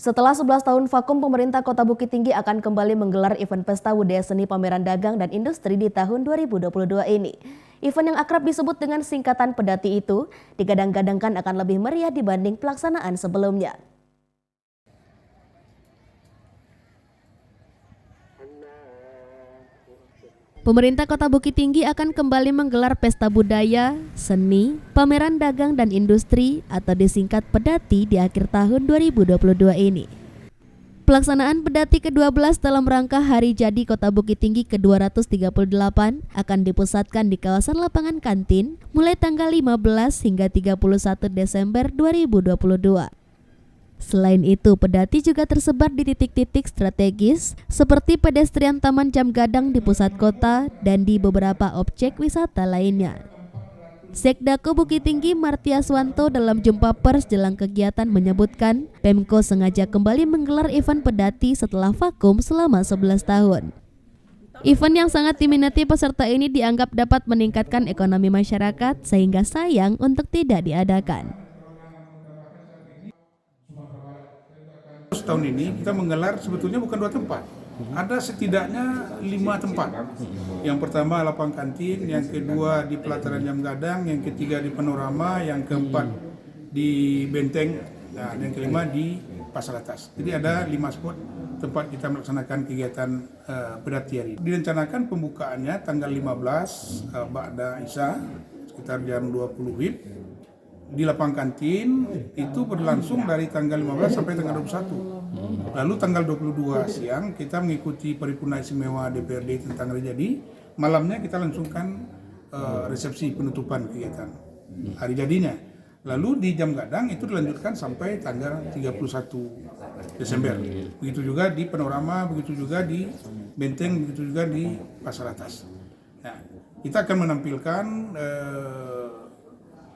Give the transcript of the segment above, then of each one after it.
Setelah 11 tahun vakum, pemerintah Kota Bukit Tinggi akan kembali menggelar event Pesta Budaya Seni Pameran Dagang dan Industri di tahun 2022 ini. Event yang akrab disebut dengan singkatan Pedati itu digadang-gadangkan akan lebih meriah dibanding pelaksanaan sebelumnya. Pemerintah Kota Bukit Tinggi akan kembali menggelar Pesta Budaya, Seni, Pameran Dagang dan Industri atau disingkat Pedati di akhir tahun 2022 ini. Pelaksanaan Pedati ke-12 dalam rangka Hari Jadi Kota Bukit Tinggi ke-238 akan dipusatkan di kawasan lapangan kantin mulai tanggal 15 hingga 31 Desember 2022. Selain itu, Pedati juga tersebar di titik-titik strategis seperti pedestrian Taman Jam Gadang di pusat kota dan di beberapa objek wisata lainnya. Sekdako Bukit Tinggi Martiaswanto dalam jumpa pers jelang kegiatan menyebutkan Pemko sengaja kembali menggelar event Pedati setelah vakum selama 11 tahun. Event yang sangat diminati peserta ini dianggap dapat meningkatkan ekonomi masyarakat sehingga sayang untuk tidak diadakan. Tahun ini kita menggelar sebetulnya bukan 2 tempat, ada setidaknya 5 tempat. Yang pertama lapangan kantin, yang kedua di pelataran Jam Gadang, yang ketiga di Panorama, yang keempat di Benteng, dan yang kelima di Pasar Atas. Jadi ada 5 spot tempat kita melaksanakan kegiatan Pedati hari. Direncanakan pembukaannya tanggal 15 Ba'da Isya sekitar jam 20 WIB. Di lapangan kantin itu berlangsung dari tanggal 15 sampai tanggal 21. Lalu tanggal 22 siang kita mengikuti paripurna istimewa DPRD tentang Hari Jadi. Malamnya kita langsungkan resepsi penutupan kegiatan hari jadinya. Lalu di Jam Gadang itu dilanjutkan sampai tanggal 31 Desember. Begitu juga di Panorama, begitu juga di Benteng, begitu juga di Pasar Atas. Nah, kita akan menampilkan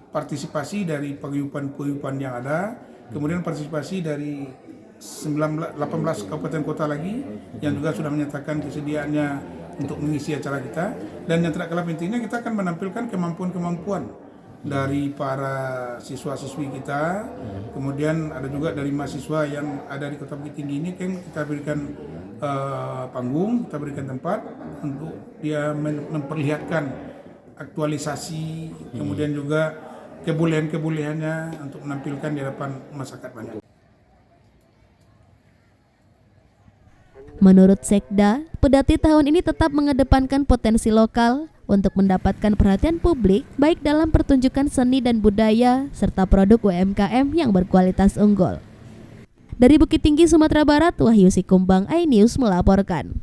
partisipasi dari paguyuban-paguyuban yang ada, kemudian partisipasi dari 18 kabupaten kota lagi yang juga sudah menyatakan kesediaannya untuk mengisi acara kita. Dan yang tidak kalah pentingnya, kita akan menampilkan kemampuan-kemampuan dari para siswa-siswi kita, kemudian ada juga dari mahasiswa yang ada di Kota Bukit Tinggi ini, kan kita berikan panggung, kita berikan tempat untuk dia memperlihatkan aktualisasi, kemudian juga kebolehan-kebolehannya untuk menampilkan di hadapan masyarakat banyak. Menurut Sekda, Pedati tahun ini tetap mengedepankan potensi lokal untuk mendapatkan perhatian publik baik dalam pertunjukan seni dan budaya serta produk UMKM yang berkualitas unggul. Dari Bukit Tinggi, Sumatera Barat, Wahyu Sikumbang, iNews melaporkan.